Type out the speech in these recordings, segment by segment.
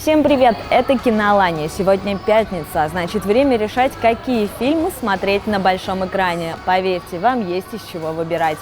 Всем привет, это Киноалания. Сегодня пятница, а значит время решать, какие фильмы смотреть на большом экране. Поверьте, вам есть из чего выбирать.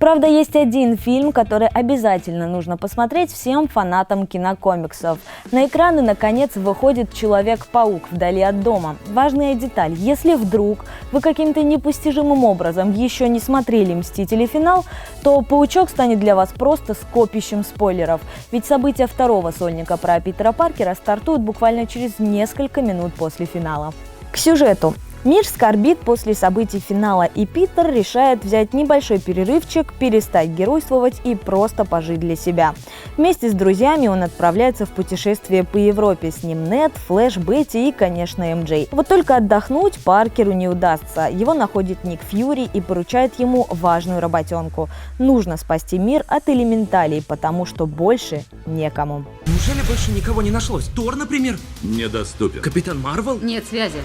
Правда, есть один фильм, который обязательно нужно посмотреть всем фанатам кинокомиксов. На экраны, наконец, выходит «Человек-паук. Вдали от дома». Важная деталь. Если вдруг вы каким-то непостижимым образом еще не смотрели «Мстители. Финал», то «Паучок» станет для вас просто скопищем спойлеров. Ведь события второго сольника про Питера Паркера стартуют буквально через несколько минут после финала. К сюжету. Мир скорбит после событий финала, и Питер решает взять небольшой перерывчик, перестать геройствовать и просто пожить для себя. Вместе с друзьями он отправляется в путешествие по Европе. С ним Нед, Флэш, Бетти и, конечно, МJ. Вот только отдохнуть Паркеру не удастся. Его находит Ник Фьюри и поручает ему важную работенку. Нужно спасти мир от элементалей, потому что больше некому. Неужели больше никого не нашлось? Тор, например? Недоступен. Капитан Марвел? Нет связи.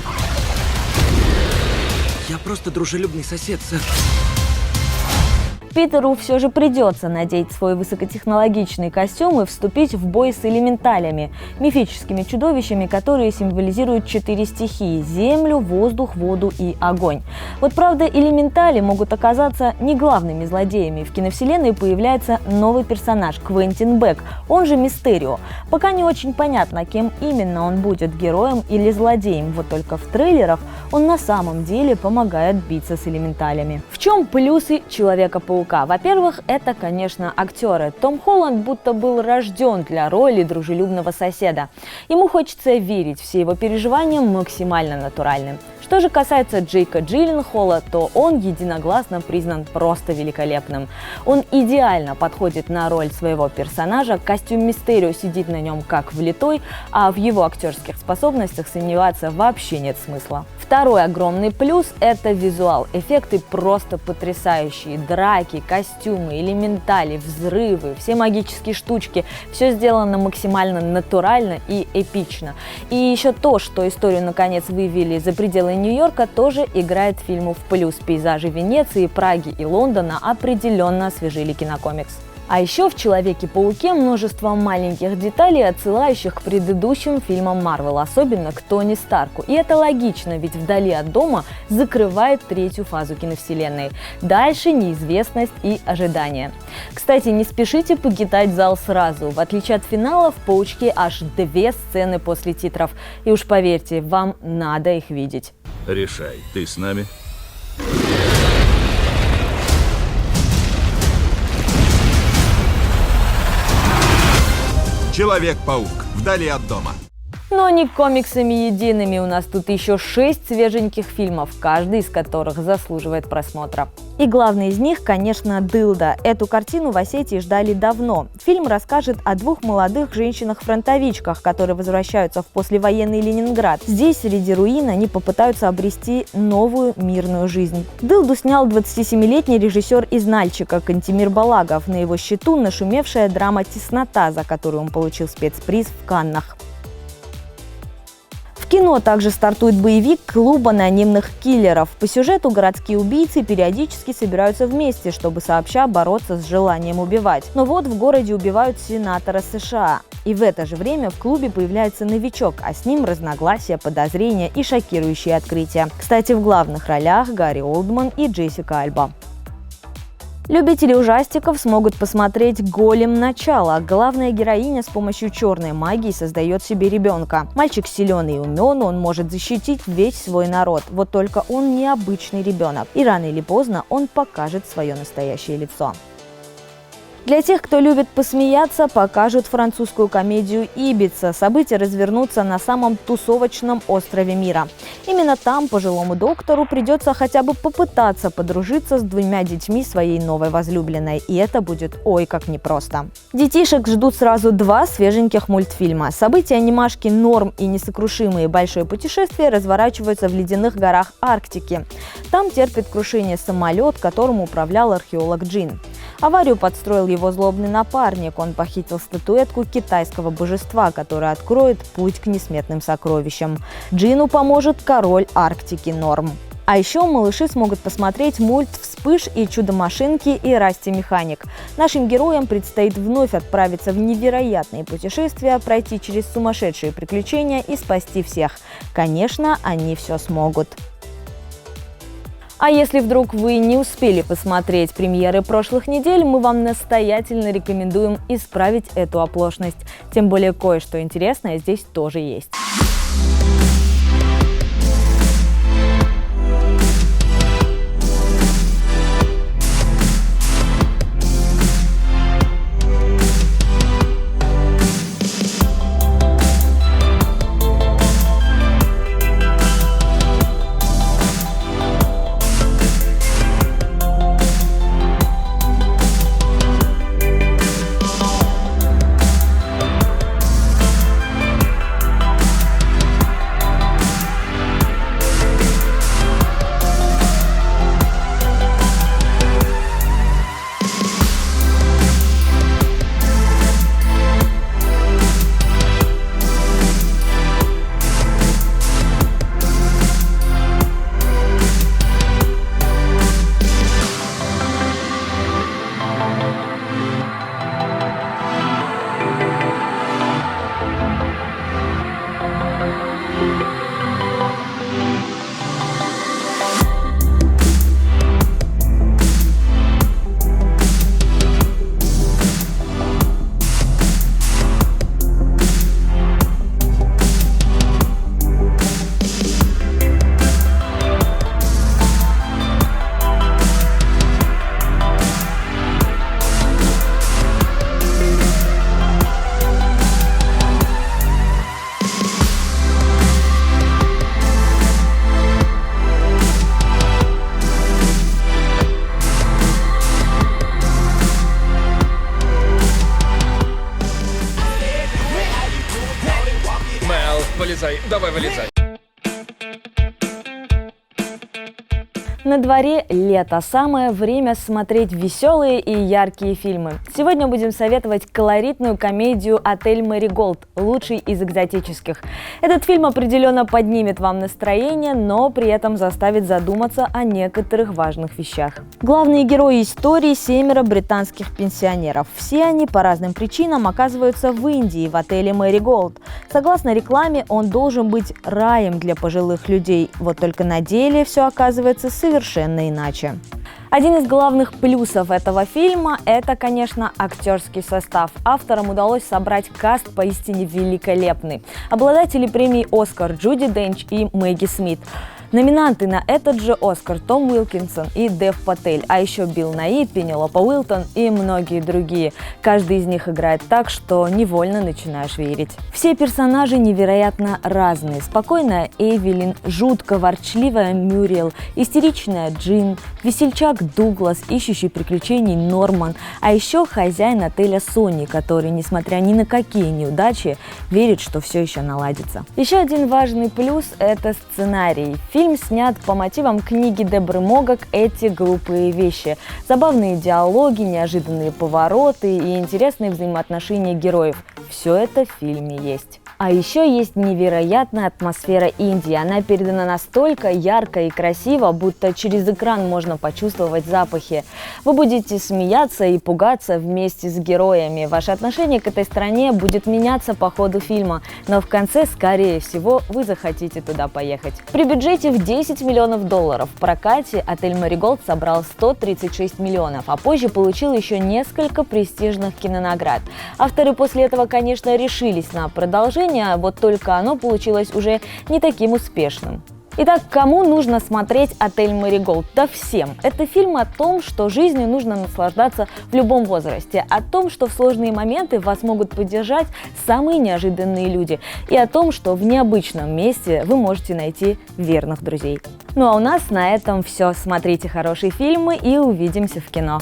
Я просто дружелюбный сосед, сэр. Питеру все же придется надеть свой высокотехнологичный костюм и вступить в бой с элементалями, мифическими чудовищами, которые символизируют 4 стихии – землю, воздух, воду и огонь. Вот правда, элементали могут оказаться не главными злодеями. В киновселенной появляется новый персонаж – Квентин Бек, он же Мистерио. Пока не очень понятно, кем именно он будет – героем или злодеем. Вот только в трейлерах он на самом деле помогает биться с элементалями. В чем плюсы Человека-паука? Во-первых, это, конечно, актеры. Том Холланд будто был рожден для роли дружелюбного соседа. Ему хочется верить, все его переживания максимально натуральны. Что же касается Джейка Джилленхола, то он единогласно признан просто великолепным. Он идеально подходит на роль своего персонажа, костюм Мистерио сидит на нем как влитой, а в его актерских способностях сомневаться вообще нет смысла. Второй огромный плюс – это визуал. Эффекты просто потрясающие. Драки, костюмы, элементали, взрывы, все магические штучки. Все сделано максимально натурально и эпично. И еще то, что историю наконец вывели за пределы Нью-Йорка, тоже играет фильму в плюс. Пейзажи Венеции, Праги и Лондона определенно освежили кинокомикс. А еще в «Человеке-пауке» множество маленьких деталей, отсылающих к предыдущим фильмам Марвел, особенно к Тони Старку. И это логично, ведь «Вдали от дома» закрывает третью фазу киновселенной. Дальше неизвестность и ожидание. Кстати, не спешите покидать зал сразу. В отличие от финала, в «Паучке» аж 2 сцены после титров. И уж поверьте, вам надо их видеть. Решай, ты с нами? Человек-паук. Вдали от дома. Но не комиксами едиными, у нас тут еще 6 свеженьких фильмов, каждый из которых заслуживает просмотра. И главный из них, конечно, «Дылда». Эту картину в Осетии ждали давно. Фильм расскажет о 2 молодых женщинах-фронтовичках, которые возвращаются в послевоенный Ленинград. Здесь, среди руин, они попытаются обрести новую мирную жизнь. «Дылду» снял 27-летний режиссер из Нальчика Кантемир Балагов. На его счету нашумевшая драма «Теснота», за которую он получил спецприз в Каннах. В кино также стартует боевик «Клуб анонимных киллеров». По сюжету городские убийцы периодически собираются вместе, чтобы сообща бороться с желанием убивать. Но вот в городе убивают сенатора США. И в это же время в клубе появляется новичок, а с ним разногласия, подозрения и шокирующие открытия. Кстати, в главных ролях Гарри Олдман и Джессика Альба. Любители ужастиков смогут посмотреть «Голем. Начало». Главная героиня с помощью черной магии создает себе ребенка. Мальчик силен и умен, он может защитить весь свой народ. Вот только он необычный ребенок. И рано или поздно он покажет свое настоящее лицо. Для тех, кто любит посмеяться, покажут французскую комедию «Ибица». События развернутся на самом тусовочном острове мира. Именно там пожилому доктору придется хотя бы попытаться подружиться с 2 детьми своей новой возлюбленной. И это будет ой как непросто. Детишек ждут сразу 2 свеженьких мультфильма. События анимашки «Норм» и «Несокрушимые. Большое путешествие» разворачиваются в ледяных горах Арктики. Там терпит крушение самолет, которым управлял археолог Джин. Аварию подстроил его злобный напарник. Он похитил статуэтку китайского божества, которая откроет путь к несметным сокровищам. Джину поможет король Арктики Норм. А еще малыши смогут посмотреть мульт «Вспыш» и «Чудо-машинки» и «Расти Механик». Нашим героям предстоит вновь отправиться в невероятные путешествия, пройти через сумасшедшие приключения и спасти всех. Конечно, они все смогут. А если вдруг вы не успели посмотреть премьеры прошлых недель, мы вам настоятельно рекомендуем исправить эту оплошность. Тем более кое-что интересное здесь тоже есть. Вылезай, давай вылезай. На дворе лето, самое время смотреть веселые и яркие фильмы. Сегодня будем советовать колоритную комедию «Отель Мэриголд», лучший из экзотических. Этот фильм определенно поднимет вам настроение, но при этом заставит задуматься о некоторых важных вещах. Главные герои истории – 7 британских пенсионеров. Все они по разным причинам оказываются в Индии, в отеле Мэриголд. Согласно рекламе, он должен быть раем для пожилых людей. Вот только на деле все оказывается совершенно иначе. Один из главных плюсов этого фильма – это, конечно, актерский состав. Авторам удалось собрать каст поистине великолепный. Обладатели премии «Оскар» Джуди Денч и Мэгги Смит. Номинанты на этот же «Оскар» Том Уилкинсон и Дев Патель, а еще Билл Найи, Пенелопа Уилтон и многие другие. Каждый из них играет так, что невольно начинаешь верить. Все персонажи невероятно разные. Спокойная Эвелин, жутко ворчливая Мюриэл, истеричная Джин, весельчак Дуглас, ищущий приключений Норман, а еще хозяин отеля Сони, который, несмотря ни на какие неудачи, верит, что все еще наладится. Еще один важный плюс – это сценарий. Фильм снят по мотивам книги Дебры Могак «Эти глупые вещи». Забавные диалоги, неожиданные повороты и интересные взаимоотношения героев. Все это в фильме есть. А еще есть невероятная атмосфера Индии. Она передана настолько ярко и красиво, будто через экран можно почувствовать запахи. Вы будете смеяться и пугаться вместе с героями. Ваше отношение к этой стране будет меняться по ходу фильма, но в конце, скорее всего, вы захотите туда поехать. При бюджете в $10 миллионов в прокате отель Мэриголд собрал 136 миллионов, а позже получил еще несколько престижных кинонаград. Авторы после этого, конечно, решились на продолжение, вот только оно получилось уже не таким успешным. Итак, кому нужно смотреть «Отель Мэриголд»? Да всем. Это фильм о том, что жизнью нужно наслаждаться в любом возрасте, о том, что в сложные моменты вас могут поддержать самые неожиданные люди, и о том, что в необычном месте вы можете найти верных друзей. Ну а у нас на этом все. Смотрите хорошие фильмы и увидимся в кино.